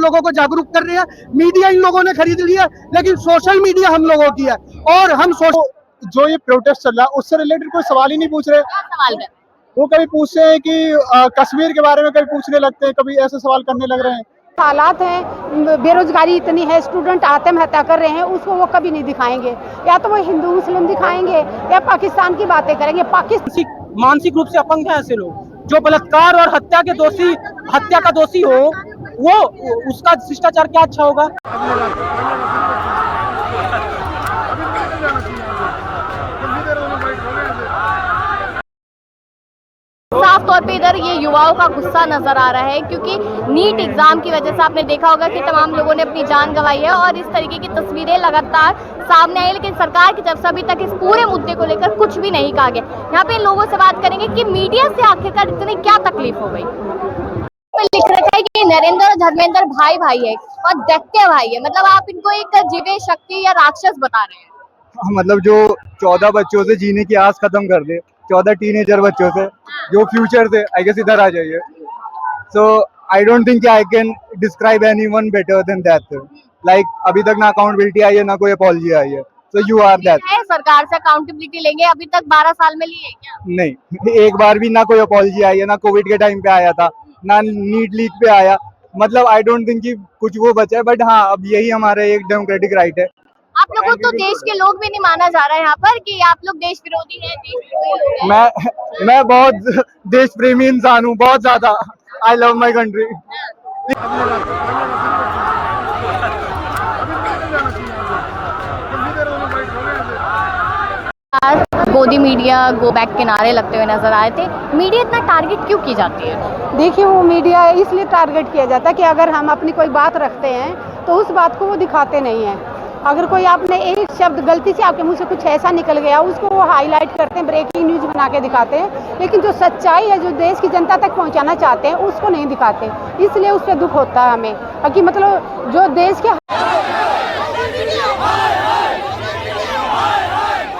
लोगों को जागरूक कर रहे हैं। मीडिया इन लोगों ने खरीद लिया, लेकिन सोशल मीडिया हम लोगों की है। और हम जो ये प्रोटेस्ट चल रहा है उससे रिलेटेड कोई सवाल ही नहीं पूछ रहे। सवाल कर वो कभी पूछते हैं कि कश्मीर के बारे में, कभी पूछने लगते हैं, कभी ऐसे सवाल करने लग रहे हैं। हालात हैं, बेरोजगारी इतनी है, स्टूडेंट आत्महत्या कर रहे हैं, उसको वो कभी नहीं दिखाएंगे। या तो वो हिंदू मुस्लिम दिखाएंगे या पाकिस्तान की बातें करेंगे। पाकिस्तान मानसिक रूप से अपंग हैं ऐसे लोग। जो बलात्कार और हत्या का दोषी हो, वो उसका शिष्टाचार क्या अच्छा होगा। साफ तौर पे इधर ये युवाओं का गुस्सा नजर आ रहा है, क्योंकि नीट एग्जाम की वजह से आपने देखा होगा कि तमाम लोगों ने अपनी जान गंवाई है और इस तरीके की तस्वीरें लगातार सामने आई, लेकिन सरकार की तरफ से अभी तक इस पूरे मुद्दे को लेकर कुछ भी नहीं कहा गया। यहाँ पे लोगों से बात करेंगे कि मीडिया से आखिरकार इतनी क्या तकलीफ हो गई। लिख रखा है कि नरेंद्र और धर्मेंद्र भाई भाई है और दैत्य भाई है, मतलब आप इनको एक जीवे शक्ति या राक्षस बता रहे हैं। मतलब जो 14 बच्चों से जीने की आस खत्म कर दे, 14 टीनेजर बच्चों से जो फ्यूचर से आई गेस इधर आ जाइए। So I don't think I can describe anyone better than that. Like अभी तक ना अकाउंटेबिलिटी आई है, ना कोई अपॉलजी आई है। So you are that. सरकार से अकाउंटेबिलिटी लेंगे, अभी तक 12 साल में ली है क्या? नहीं, एक बार भी ना कोई अपॉलजी आई है, ना कोविड के टाइम पे आया था, ना नीट लीक पे आया। मतलब आई डोंट थिंक कि कुछ वो बचा है। बट हाँ, अब यही हमारा एक डेमोक्रेटिक राइट है। आप लोगों तो देश के लोग भी नहीं माना जा रहा है यहाँ पर कि आप लोग देश विरोधी हैं, देश विरोधी लोग हैं। मैं बहुत देश प्रेमी इंसान हूँ, बहुत ज्यादा। I love my country. Modi media go back के नारे लगते हुए नजर आए थे। मीडिया इतना टारगेट क्यों की जाती है? देखिए, वो मीडिया इसलिए टारगेट किया जाता है कि अगर हम अपनी कोई बात रखते हैं तो उस बात को वो दिखाते नहीं हैं। अगर कोई आपने एक शब्द गलती से आपके मुंह से कुछ ऐसा निकल गया, उसको वो हाईलाइट करते हैं, ब्रेकिंग न्यूज बना के दिखाते हैं। लेकिन जो सच्चाई है, जो देश की जनता तक पहुंचाना चाहते हैं, उसको नहीं दिखाते। इसलिए उस पर दुख होता है हमें कि मतलब जो देश के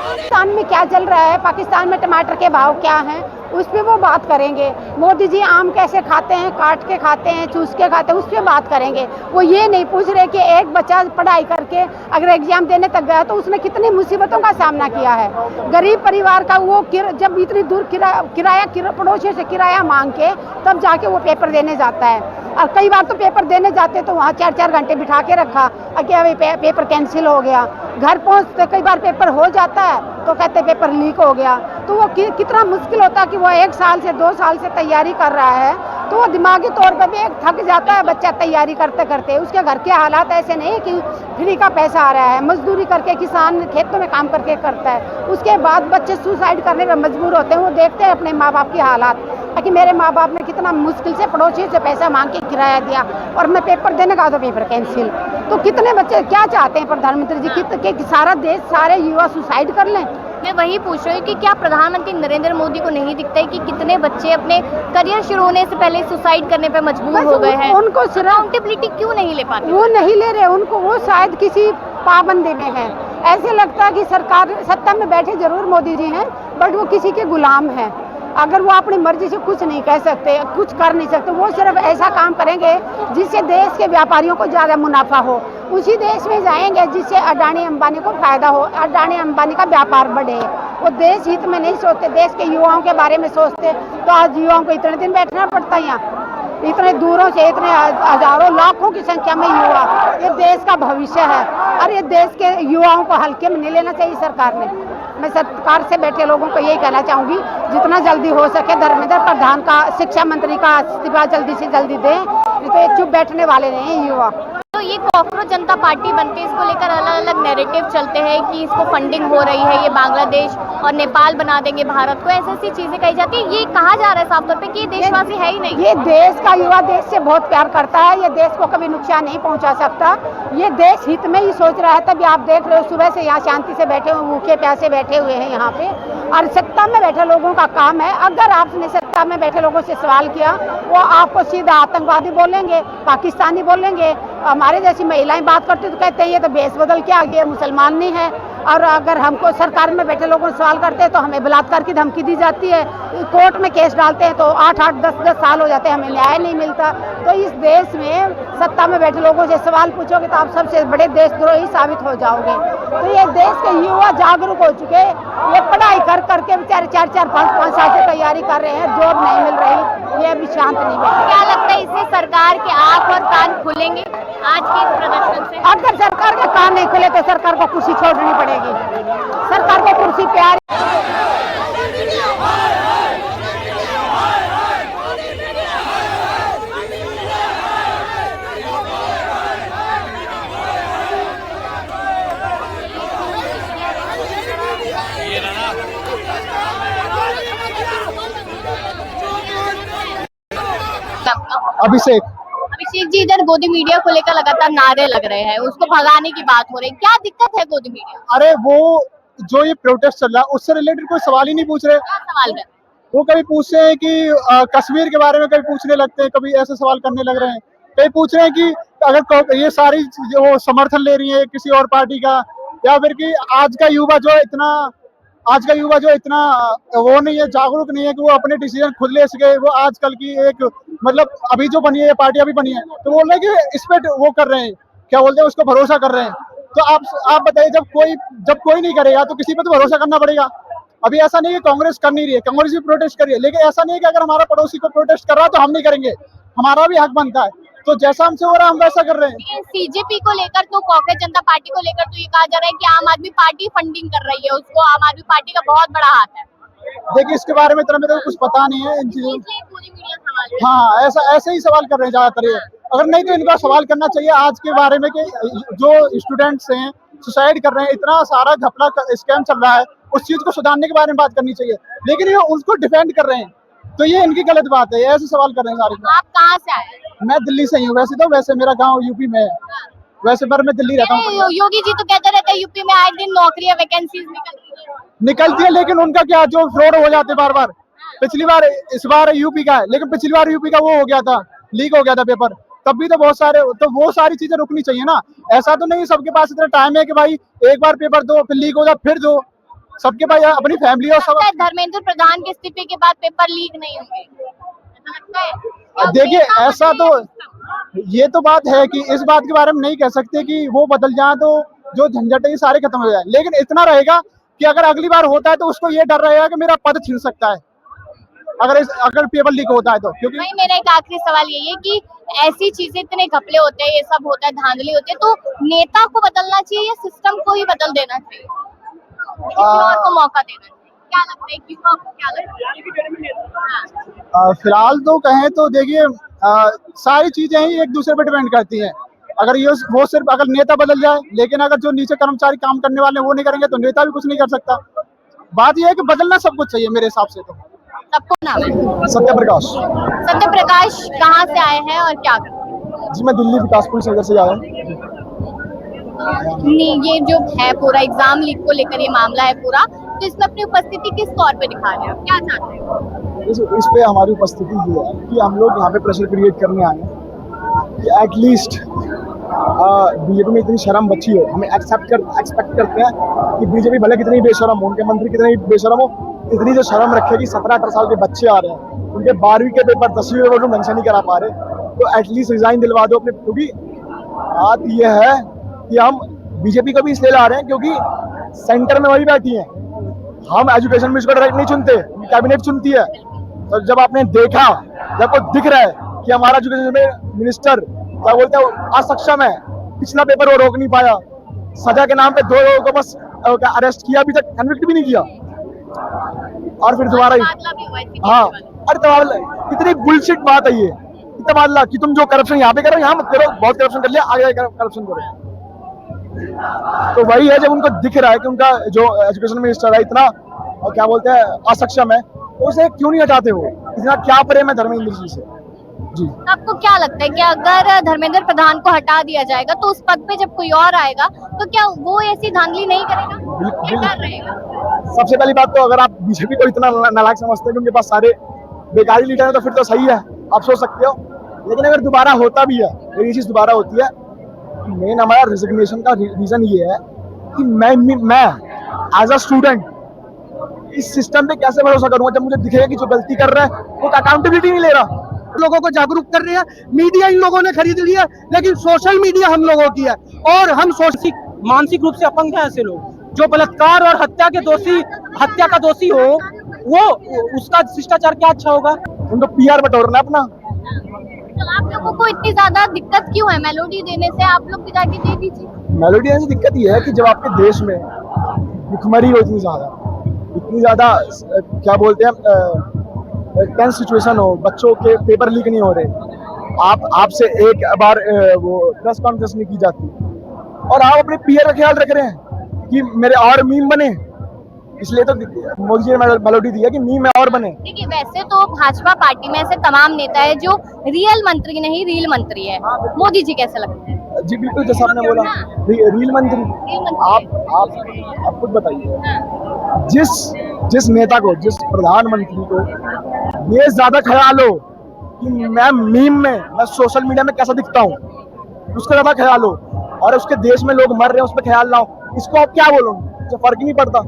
पाकिस्तान में क्या चल रहा है, पाकिस्तान में टमाटर के भाव क्या हैं, उस पर वो बात करेंगे। मोदी जी आम कैसे खाते हैं, काट के खाते हैं, चूस के खाते हैं, उस पर बात करेंगे। वो ये नहीं पूछ रहे कि एक बच्चा पढ़ाई करके अगर एग्जाम देने तक गया तो उसने कितनी मुसीबतों का सामना किया है। गरीब परिवार का वो जब इतनी दूर किराया पड़ोसियों से किराया मांग के तब जाके वो पेपर देने जाता है। और कई बार तो पेपर देने जाते तो वहाँ 4-4 घंटे बिठा के रखा कि अभी पेपर कैंसिल हो गया। घर पहुँचते कई बार पेपर हो जाता है तो कहते पेपर लीक हो गया। तो वो कितना मुश्किल होता है कि वो 1 साल से 2 साल से तैयारी कर रहा है, तो वो दिमागी तौर पर भी एक थक जाता है बच्चा तैयारी करते करते। उसके घर के हालात ऐसे नहीं कि फ्री का पैसा आ रहा है, मजदूरी करके किसान खेतों में काम करके करता है। उसके बाद बच्चे सुसाइड करने पर मजबूर होते हैं। वो देखते हैं अपने माँ बाप की हालात कि मेरे माँ बाप ने कितना मुश्किल से पड़ोसी से पैसा मांग के किराया दिया और मैं पेपर देने का तो पेपर कैंसिल। तो कितने बच्चे क्या चाहते हैं प्रधानमंत्री जी कि सारा देश, सारे युवा सुसाइड कर लें? मैं वही पूछ रही हूँ कि क्या प्रधानमंत्री नरेंद्र मोदी को नहीं दिखता है कि कितने बच्चे अपने करियर शुरू होने से पहले सुसाइड करने पे मजबूर हो गए हैं? उनको अकाउंटेबिलिटी क्यों नहीं ले पाते? वो नहीं ले रहे उनको, वो शायद किसी पाबंदी में है। ऐसे लगता है कि सरकार सत्ता में बैठे जरूर मोदी जी हैं, बट वो किसी के गुलाम हैं। अगर वो अपनी मर्जी से कुछ नहीं कह सकते, कुछ कर नहीं सकते, वो सिर्फ ऐसा काम करेंगे जिससे देश के व्यापारियों को ज़्यादा मुनाफा हो। उसी देश में जाएंगे जिससे अडानी अंबानी को फायदा हो, अडानी अंबानी का व्यापार बढ़े। वो देश हित में नहीं सोचते, देश के युवाओं के बारे में सोचते। तो आज युवाओं को इतने दिन बैठना पड़ता है यहाँ, इतने दूरों से, इतने हजारों लाखों की संख्या में युवा। ये देश का भविष्य है और ये देश के युवाओं को हल्के में नहीं लेना चाहिए सरकार ने। मैं सरकार से बैठे लोगों को यही कहना चाहूँगी, जितना जल्दी हो सके धर्मेंद्र प्रधान का, शिक्षा मंत्री का इस्तीफा जल्दी से जल्दी दें, नहीं तो ये चुप बैठने वाले नहीं हैं युवा। तो ये कॉकरोच जनता पार्टी बनती है, इसको लेकर अलग अलग नैरेटिव चलते हैं कि इसको फंडिंग हो रही है, ये बांग्लादेश और नेपाल बना देंगे भारत को, ऐसी ऐसी चीजें कही जाती है। ये कहा जा रहा है साफ तौर पे कि ये देशवासी है ही नहीं। ये देश का युवा देश से बहुत प्यार करता है, ये देश को कभी नुकसान नहीं पहुंचा सकता। ये देश हित में ही सोच रहा है। तभी आप देख रहे हो सुबह से यहाँ शांति से बैठे हुए, भूखे प्यासे बैठे हुए हैं यहाँ पे। और सत्ता में बैठे लोगों का काम है, अगर आपने सत्ता में बैठे लोगों से सवाल किया, वो आपको सीधा आतंकवादी बोलेंगे, पाकिस्तानी बोलेंगे। हमारे जैसी महिलाएं बात करती तो कहते हैं ये तो बेस बदल के आ गए, मुसलमान नहीं है। और अगर हमको सरकार में बैठे लोगों से सवाल करते हैं तो हमें बलात्कार की धमकी दी जाती है, कोर्ट में केस डालते हैं तो 8-8 10-10 साल हो जाते हैं, हमें न्याय नहीं मिलता। तो इस देश में सत्ता में बैठे लोगों से सवाल पूछोगे तो आप सबसे बड़े देशद्रोही साबित हो जाओगे। तो ये देश के युवा जागरूक हो चुके, ये पढ़ाई कर करके बेचारे 4-4 5-5 साल से तैयारी कर रहे हैं, जॉब नहीं मिल रही, ये अभी शांत नहीं बैठे। क्या लगता है इससे सरकार के आंख और कान खुलेंगे आज के इस प्रदर्शन से? अगर सरकार के कान नहीं खुले तो सरकार को कुर्सी छोड़नी पड़ेगी। सरकार को कुर्सी प्यारी। अभिषेक। अभिषेक जी, इधर गोदी मीडिया को लेकर लगातार नारे लग रहे हैं, उसको भगाने की बात हो रही है, क्या दिक्कत है गोदी मीडिया? अरे वो जो ये प्रोटेस्ट चल रहा है उससे रिलेटेड कोई सवाल ही नहीं पूछ रहे। क्या सवाल है? वो कभी पूछते हैं कि कश्मीर के बारे में, कभी पूछने लगते हैं, कभी ऐसे सवाल करने लग रहे हैं, कभी पूछ रहे हैं कि अगर ये सारी जो समर्थन ले रही है किसी और पार्टी का, या फिर कि आज का युवा जो इतना वो नहीं है, जागरूक नहीं है कि वो अपने डिसीजन खुद ले सके। वो आजकल की एक मतलब अभी जो बनी है पार्टी अभी बनी है, तो बोल रहे हैं कि इस पे वो कर रहे हैं, क्या बोलते हैं उसको, भरोसा कर रहे हैं। तो आप बताइए, जब कोई नहीं करेगा तो किसी पे तो भरोसा करना पड़ेगा। अभी ऐसा नहीं है कांग्रेस कर नहीं रही है, कांग्रेस भी प्रोटेस्ट कर रही है, लेकिन ऐसा नहीं है कि अगर हमारा पड़ोसी को प्रोटेस्ट कर रहा है तो हम नहीं करेंगे, हमारा भी हक बनता है। तो जैसा हमसे हो रहा है हम वैसा कर रहे हैं। सीजेपी को लेकर तो, कांग्रेस जनता पार्टी को लेकर तो ये कहा जा रहा है कि आम आदमी पार्टी फंडिंग कर रही है उसको, आम आदमी पार्टी का बहुत बड़ा हाथ है। देखिए, इसके बारे में इतना मेरे को कुछ पता नहीं है इन चीजों। इसलिए पूरी मीडिया सवाल है। हाँ, ऐसे ही सवाल कर रहे हैं ज्यादातर ये। अगर नहीं तो इनका सवाल करना चाहिए आज के बारे में कि जो स्टूडेंट्स हैं सुसाइड कर रहे हैं, इतना सारा घपला स्कैम चल रहा है, उस चीज को सुधारने के बारे में बात करनी चाहिए, लेकिन ये उसको डिफेंड कर रहे हैं, तो ये इनकी गलत बात है। ऐसे सवाल कर रहे हैं सारे। आप कहाँ से आए? मैं दिल्ली से ही हूँ वैसे मेरा गाँव यूपी में है, वैसे पर मैं दिल्ली रहता हूँ। योगी जी तो कहते रहते हैं यूपी में आए दिन नौकरियां, वैकेंसीज निकलती है, लेकिन उनका क्या, जो फ्रॉड हो जाते बार बार। पिछली बार, इस बार यूपी का है, लेकिन पिछली बार यूपी का वो हो गया था, लीक हो गया था पेपर, तब भी तो बहुत सारे, तो वो सारी चीजें रुकनी चाहिए ना। ऐसा तो नहीं सबके पास इतना टाइम है कि भाई एक बार पेपर दो, फिर लीक हो जाए, फिर दो। सबके पास अपनी फैमिली और सब। धर्मेंद्र प्रधान के इस्तीफे के बाद पेपर लीक नहीं होंगे, ऐसा लगता है? देखिए, ऐसा तो ये तो बात है कि इस बात के बारे में नहीं कह सकते कि वो बदल जाए तो जो झंझट है ये सारे खत्म हो जाए, लेकिन इतना रहेगा कि अगर अगली बार होता है तो उसको ये डर रहेगा कि मेरा पद छीन सकता है अगर पेपर लीक होता है तो। क्योंकि भाई, मेरा एक आखिरी सवाल यही है कि ऐसी चीजें, इतने घपले होते हैं, ये सब होता है, धांधली होती है, तो नेता को बदलना चाहिए या सिस्टम को ही बदल देना चाहिए, किसी और को मौका देना चाहिए? क्या लगता है, किसको, आपको क्या लगता है? फिलहाल तो कहें तो देखिए, सारी चीजें ही एक दूसरे पर डिपेंड करती हैं। अगर वो सिर्फ अगर नेता बदल जाए, लेकिन अगर जो नीचे कर्मचारी काम करने वाले वो नहीं करेंगे तो नेता भी कुछ नहीं कर सकता। बात यह है कि बदलना सब कुछ चाहिए मेरे हिसाब से। तो सबको नाम है सत्यप्रकाश। सत्यप्रकाश कहाँ से आए हैं और क्या करते हैं? जी, मैं दिल्ली विकासपुर नगर से आया हूँ। ये जो है पूरा एग्जाम लीक को लेकर ये मामला है पूरा, तो इसमें अपनी उपस्थिति किस तौर पे दिखा रहे हैं, क्या चाहते हैं? इस पे हमारी उपस्थिति ये है कि हम लोग यहाँ पे प्रेशर क्रिएट करने आए हैं कि एटलीस्ट बीजेपी में इतनी शर्म बची हो। हमें एक्सपेक्ट करते हैं कि बीजेपी भले कितनी बेशरम हो, उनके मंत्री कितने बेशरम हो, इतनी जो शर्म रखे कि 17-18 साल के बच्चे आ रहे हैं, उनके 12वीं के पेपर 10वीं के पेपर ढंग से नहीं करा पा रहे, तो एटलीस्ट रिजाइन दिलवा दो अपने। क्योंकि बात यह है कि हम बीजेपी को भी इसलिए ला रहे हैं क्योंकि सेंटर में वही बैठी है। हम एजुकेशन मिनिस्टर को डायरेक्ट नहीं चुनते, कैबिनेट चुनती है। तो जब आपने देखा, जब को दिख रहा है कि हमारा एजुकेशन मिनिस्टर क्या बोलते हैं असक्षम है, पिछला पेपर वो रोक नहीं पाया, सजा के नाम पे 2 लोगों को बस अरेस्ट किया, अभी तक कन्विक्ट भी नहीं किया, और फिर दोबारा हाँ। अरे तबादला कितनी बुलशिट बात है ये, तबादला कि तुम जो करप्शन यहाँ पे करो यहाँ मत करो, बहुत करप्शन कर लिया, आगे करप्शन करो। तो वही है, जब उनको दिख रहा है कि उनका जो एजुकेशन मिनिस्टर है इतना क्या बोलते हैं असक्षम है, तो उसे क्यों नहीं हटाते हो? इतना क्या प्रेम है धर्मेंद्र जी से? जी, आपको क्या लगता है कि अगर धर्मेंद्र प्रधान को हटा दिया जाएगा तो उस पद पे जब कोई और आएगा तो क्या वो ऐसी धांधली नहीं करेगा? क्या डर रहेगा? सबसे पहली बात तो अगर आप बीजेपी को इतना नालायक समझते हैं कि उनके पास सारे बेकारी लीडर हैं, तो फिर तो सही है, आप सोच सकते हो। लेकिन अगर दोबारा होता भी है, ये चीज दोबारा होती है, मेन हमारा रिजिग्नेशन का रीजन ये है कि मैं एज अ स्टूडेंट इस सिस्टम पे कैसे भरोसा करूंगा जब मुझे दिखेगा कि जो गलती कर रहा है वो अकाउंटेबिलिटी नहीं ले रहा। लोगों को जागरूक कर रहे हैं, मीडिया इन लोगों ने खरीद लिया, लेकिन सोशल मीडिया हम लोगों की है और हम मानसिक रूप से अपंग हैं ऐसे लोग जो बलात्कार और हत्या का दोषी हो, वो उसका शिष्टाचार क्या अच्छा होगा। उनको पीआर बटोरना अपना। तो आप लोगों को इतनी ज्यादा दिक्कत क्यों है मेलोडी देने से? आप लोग भी जाके दे दीजिए। मेलोडी देने से दिक्कत ये है कि जब आपके देश में भुखमरी हो इतनी ज्यादा क्या बोलते हैं टेंस सिचुएशन हो, बच्चों के पेपर लीक नहीं हो रहे, आपसे एक बार वो प्रेस कॉन्फ्रेंस नहीं की जाती और आप अपने पीआर का ख्याल रख रहे हैं कि मेरे और मीम बने, इसलिए तो मोदी जी ने मेलोडी दिया कि मीम में और बने। देखिए वैसे तो भाजपा पार्टी में ऐसे तमाम नेता है जो रियल मंत्री नहीं रील मंत्री है, मोदी जी कैसे लगते हैं? जी बिल्कुल, जैसा आपने बोला रील मंत्री। आप खुद बताइए, जिस नेता को, जिस प्रधानमंत्री को ये ज्यादा ख्याल हो कि मैं मीम में, मैं सोशल मीडिया में कैसा दिखता हूँ, उसका ज्यादा ख्याल हो और उसके देश में लोग मर रहे हैं उस पर ख्याल ना हो, इसको आप क्या बोलो, मुझे फर्क ही नहीं पड़ता,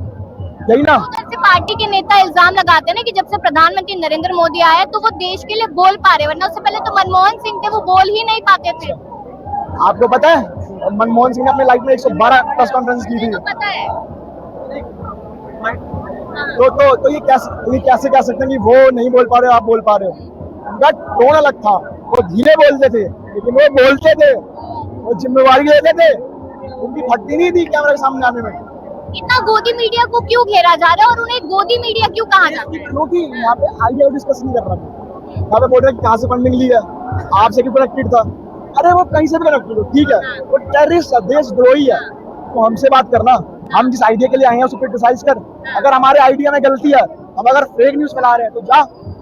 यही ना। उधर से पार्टी के नेता इल्जाम लगाते हैं ना कि जब से प्रधानमंत्री नरेंद्र मोदी आए तो वो देश के लिए बोल पा रहे, वरना उससे पहले तो मनमोहन सिंह थे, वो बोल ही नहीं पाते थे। आपको पता है मनमोहन सिंह ने अपनी लाइफ में 112 प्रेस कॉन्फ्रेंस की थी। तो पता है। तो ये कैसे कह सकते हैं कि वो नहीं बोल पा रहे हो, आप बोल पा रहे हो? उनका टोन अलग था, वो धीरे बोलते थे लेकिन वो बोलते थे, वो जिम्मेवारी लेते थे, उनकी फटती नहीं थी कैमरे के सामने आने में। इतना गोदी मीडिया को क्यों घेरा जा रहा है और उन्हें गोदी मीडिया क्यों कहा जाता है? क्योंकि यहाँ पे आइडिया डिस्कस नहीं कर रहा था, यहाँ पे बोल रहे कहाँ से फंडिंग ली है, आपसे क्यों कनेक्टेड था। अरे वो कहीं से भी कनेक्टेड हो, ठीक है, वो टेररिस्ट है, देशद्रोही है, तो हमसे बात करना, हम जिस आइडिया के लिए आए हैं उसे क्रिटिसाइज कर। अगर हमारे आइडिया में गलती है, हम अगर फेक न्यूज फैला रहे हैं तो जा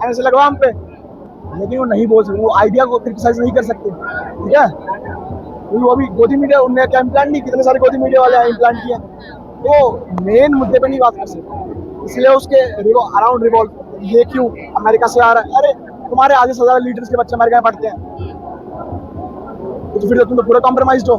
ऐसे लगवा हम पे, लेकिन वो नहीं बोल सकते, वो आइडिया को क्रिटिसाइज नहीं कर सकते, ठीक है। वो अभी गोदी मीडिया उन्होंने क्या इम्प्लांट नहीं, कितने सारे गोदी मीडिया वाले इम्प्लांट किए, तो मेन मुद्दे पे नहीं बात कर सकते, इसलिए उसके अराउंड रिवॉल्व ये क्यों अमेरिका से आ रहा है। अरे तुम्हारे आधे से ज्यादा लीडर्स के बच्चे अमेरिका में पढ़ते हैं, तो फिर तुम तो पूरा कॉम्प्रोमाइज हो।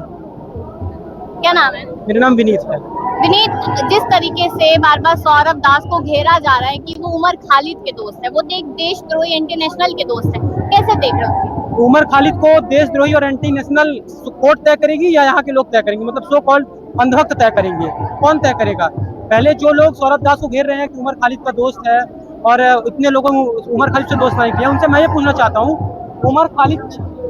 क्या नाम है? मेरा नाम विनीत है। विनीत, जिस तरीके से बार बार सौरभ दास को घेरा जा रहा है कि वो उमर खालिद के दोस्त है, वो देशद्रोही इंटरनेशनल के दोस्त है, कैसे देख रहे हो? उमर खालिद को देशद्रोही और एंटी नेशनल कोर्ट तय करेगी या यहाँ के लोग तय करेंगे, मतलब सो कॉल्ड अंधभक्त तय करेंगे? कौन तय करेगा? पहले जो लोग सौरभ दास को घेर रहे हैं कि उमर खालिद का दोस्त है और इतने लोगों ने उमर खालिद से दोस्त नहीं किया, उनसे मैं ये पूछना चाहता हूँ,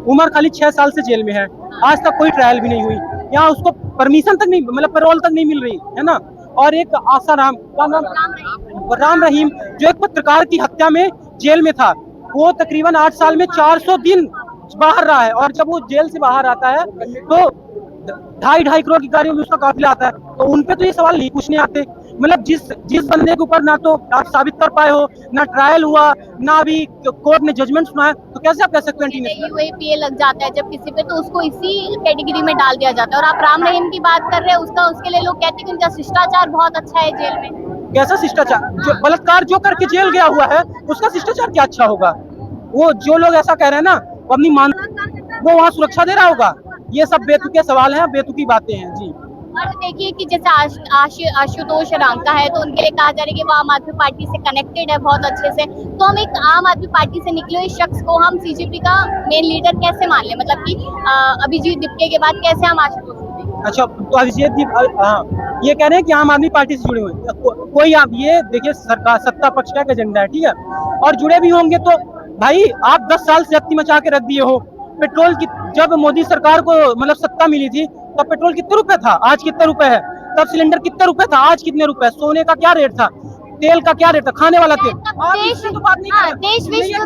उमर खालिद 6 साल से जेल में है, आज तक कोई ट्रायल भी नहीं हुई, यहाँ उसको परमिशन तक नहीं, मतलब पैरोल तक नहीं मिल रही है ना। और एक आसाराम का नाम राम रहीम जो एक पत्रकार की हत्या में जेल में था, वो तकरीबन 8 साल में 400 दिन बाहर रहा है, और जब वो जेल से बाहर आता है तो 2.5 करोड़ की गाड़ियों में उसका काफिला आता है, तो उनपे तो ये सवाल नहीं पूछने आते। मतलब जिस बंदे के ऊपर ना तो आप साबित कर पाए हो, ना ट्रायल हुआ, ना अभी कोर्ट ने जजमेंट सुनाया, तो कैसे आप कह सकते हैं यूएपीए लग जाता है जब किसी पे, तो उसको इसी कैटेगरी में डाल दिया जाता है। और आप राम रहीम की बात कर रहे हैं, उसके लिए लोग कहते हैं कि उनका शिष्टाचार बहुत अच्छा है जेल में। कैसा शिष्टाचार? जो बलात्कार जो करके जेल गया हुआ है उसका शिष्टाचार क्या अच्छा होगा? वो जो लोग ऐसा कह रहे हैं ना, वो अपनी वो वहाँ सुरक्षा दे रहा होगा? ये सब बेतुके सवाल हैं, बेतुकी बातें हैं जी। और देखिए कि जैसे आशुतोष रांका है, तो उनके लिए कहा जा रहा है कि वो आम आदमी पार्टी से कनेक्टेड है बहुत अच्छे से, तो हम एक आम आदमी पार्टी से निकले हुए शख्स को हम सीजेपी का मेन लीडर कैसे मान ले? मतलब कि अभिजीत दीपके के बाद कैसे हम आशुतोष को? अच्छा, तो अभिजीत ये कह रहे हैं कि आम आदमी पार्टी से जुड़े हुए कोई, आप ये देखिए सरकार सत्ता पक्ष का एजेंडा है, ठीक है, और जुड़े भी होंगे तो भाई आप 10 साल से हत्ती मचा के रख दिए हो। पेट्रोल की, जब मोदी सरकार को मतलब सत्ता मिली थी तब पेट्रोल कितने रुपए था, आज कितने रुपए है? तब सिलेंडर कितने रुपए था, आज कितने रुपए? सोने का क्या रेट था, तेल का क्या रेट था, खाने वाला तेल? तो बात नहीं कर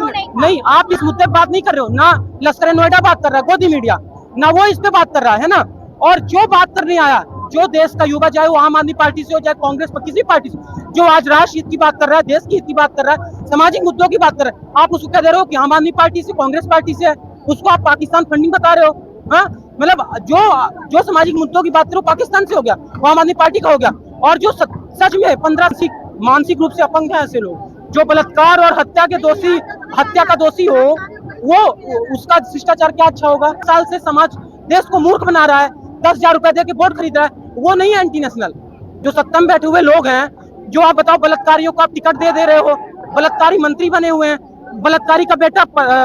रहे, नहीं, आप इस मुद्दे पर बात नहीं कर रहे हो ना। लश्कर नोएडा बात कर रहा है, गोदी मीडिया ना, वो इस पे बात कर रहा है ना। और जो बात करने आया, जो देश का युवा, चाहे वो आम आदमी पार्टी से हो, चाहे कांग्रेस पर, किसी पार्टी से, जो आज राष्ट्र हित की बात कर रहा है, देश की हित की बात कर रहा है, सामाजिक मुद्दों की बात कर रहा है, आप उसको कह दे रहे हो कि आम आदमी पार्टी से, कांग्रेस पार्टी से है, उसको आप पाकिस्तान फंडिंग बता रहे हो। हाँ, मतलब जो सामाजिक मुद्दों की बात करो पाकिस्तान से हो गया, वो आम आदमी पार्टी का हो गया। और जो सच में 15 मानसिक रूप से अपंग हैं ऐसे लोग जो बलात्कार और हत्या का दोषी हो, वो उसका शिष्टाचार क्या अच्छा होगा? साल से समाज देश को मूर्ख बना रहा है, 10,000 रुपए दे के वोट खरीद रहा है, वो नहीं है एंटी नेशनल। जो सत्ता में बैठे हुए लोग हैं, जो आप बताओ बलात्कारियों को आप टिकट दे रहे हो, बलात्कारी मंत्री बने हुए हैं, बलात्कारी का बेटा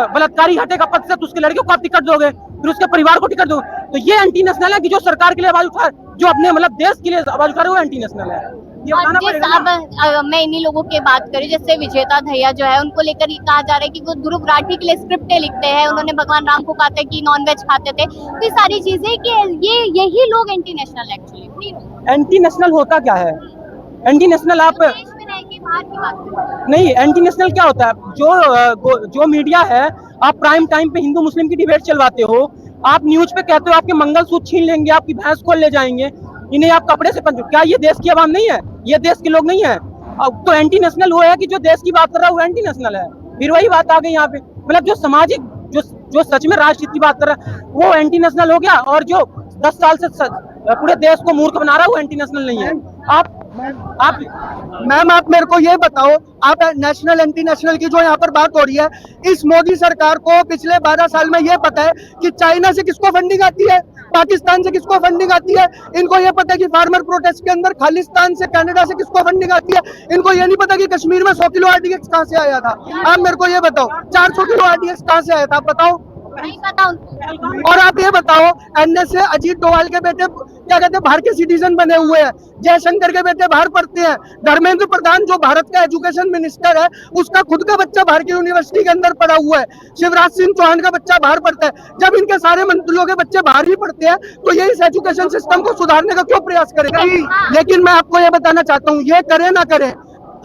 बलात्कारी हटेगा पद से तो उसके लड़के को आप टिकट दोगे, फिर उसके परिवार को टिकट दो, तो ये एंटी नेशनल है कि जो सरकार के लिए आवाज उठा, जो अपने मतलब देश के लिए आवाज उठा रहे हो, एंटी नेशनल है। ये और बताना जिस पड़ेगा ना। अब मैं इन्हीं लोगों की बात करूं, जैसे विजेता धैया जो है, उनको लेकर ये कहा जा रहा है कि वो ध्रुव राठी के लिए स्क्रिप्टें लिखते हैं, उन्होंने भगवान राम को कहा था कि नॉनवेज खाते थे, तो ये सारी चीजें कि यही लोग anti national actually. Anti national होता क्या है? एंटी नेशनल आप देश में रह के बाहर की बात करें। नहीं, एंटी नेशनल क्या होता है? जो मीडिया है, आप प्राइम टाइम पे हिंदू मुस्लिम की डिबेट चलवाते हो, आप न्यूज पे कहते हो आपके मंगलसूत्र छीन लेंगे, आपकी भैंस खोल ले जाएंगे, इन्हें आप कपड़े से पंचो, क्या ये देश की आवाम नहीं है? ये देश के लोग नहीं है? अब तो एंटी नेशनल वो है कि जो देश की बात कर रहा है वो एंटी नेशनल है। फिर वही बात आ गई यहाँ पे, मतलब जो सामाजिक जो सच में राष्ट्रहित की बात कर रहा है वो एंटी नेशनल हो गया, और जो 10 साल से पूरे देश को मूर्ख बना रहा है वो एंटी नेशनल नहीं है। आप मैम आप मेरे को ये बताओ, आप नेशनल एंटी नेशनल की जो यहाँ पर बात हो रही है, इस मोदी सरकार को पिछले 12 साल में ये पता है कि चाइना से किसको फंडिंग आती है, पाकिस्तान से किसको फंडिंग आती है, इनको ये पता है कि फार्मर प्रोटेस्ट के अंदर खालिस्तान से कनाडा से किसको फंडिंग आती है, इनको ये नहीं पता कि कश्मीर में 100 किलो RDX कहाँ से आया था। आप मेरे को ये बताओ 400 किलो RDX कहाँ से आया था, आप बताओ। नहीं पता उनको। और आप ये बताओ, NSA अजीत डोभाल के बेटे क्या कहते हैं बाहर के सिटीजन बने हुए हैं, जयशंकर के बेटे बाहर पढ़ते हैं, धर्मेंद्र प्रधान जो भारत का एजुकेशन मिनिस्टर है उसका खुद का बच्चा बाहर की यूनिवर्सिटी के अंदर पढ़ा हुआ है, शिवराज सिंह चौहान का बच्चा बाहर पढ़ता है। जब इनके सारे मंत्रियों के बच्चे बाहर ही पढ़ते हैं तो ये इस एजुकेशन सिस्टम को सुधारने का क्यों प्रयास करेगा? लेकिन मैं आपको ये बताना चाहता हूँ, ये करे ना करे,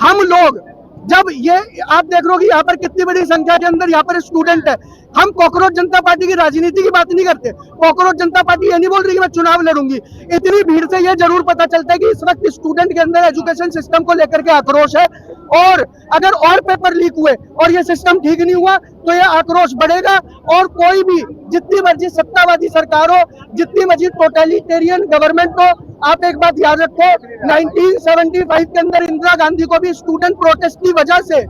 हम लोग जब ये आप देख रहे हो कि यहाँ पर कितनी बड़ी संख्या के अंदर यहाँ पर स्टूडेंट है, हम कॉकरोच जनता पार्टी की राजनीति की बात नहीं करते। कॉकरोच जनता पार्टी ये नहीं बोल रही कि मैं चुनाव लड़ूंगी। इतनी भीड़ से ये जरूर पता चलता है कि इस वक्त स्टूडेंट के अंदर एजुकेशन सिस्टम को लेकर के आक्रोश है, और अगर और पेपर लीक हुए और ये सिस्टम ठीक नहीं हुआ तो ये आक्रोश बढ़ेगा, और कोई भी जितनी मर्जी सत्तावादी सरकार हो, जितनी मर्जी टोटलिटेरियन गवर्नमेंट हो, आप एक बात याद रखो, 1975 के अंदर इंदिरा गांधी को भी स्टूडेंट प्रोटेस्ट की वजह से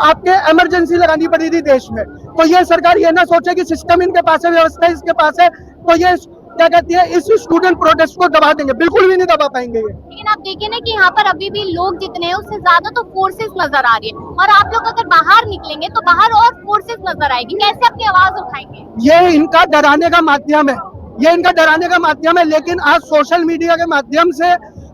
आपके इमरजेंसी लगानी पड़ी थी देश में। तो ये सरकार ये ना सोचे कि सिस्टम इनके पास है, व्यवस्था इसके पास है, तो ये क्या कहती है इस स्टूडेंट प्रोटेस्ट को दबा देंगे, बिल्कुल भी नहीं दबा पाएंगे ये। लेकिन आप देखिए ना कि यहाँ पर अभी भी लोग जितने हैं उससे ज्यादा तो फोर्सेस नजर आ रही है, और आप लोग अगर बाहर निकलेंगे तो बाहर और फोर्सेस नजर आएगी, कैसे अपनी आवाज उठाएंगे? ये इनका डराने का माध्यम है, ये इनका डराने का माध्यम है। लेकिन आज सोशल मीडिया के माध्यम से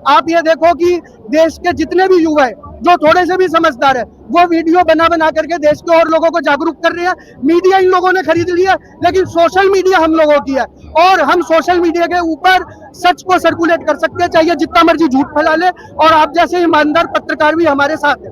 आप ये देखो कि देश के जितने भी युवा है जो थोड़े से भी समझदार है, वो वीडियो बना बना करके देश के और लोगों को जागरूक कर रहे हैं। मीडिया इन लोगों ने खरीद लिया, लेकिन सोशल मीडिया हम लोगों की है, और हम सोशल मीडिया के ऊपर सच को सर्कुलेट कर सकते हैं, चाहिए जितना मर्जी झूठ फैला ले, और आप जैसे ईमानदार पत्रकार भी हमारे साथ है।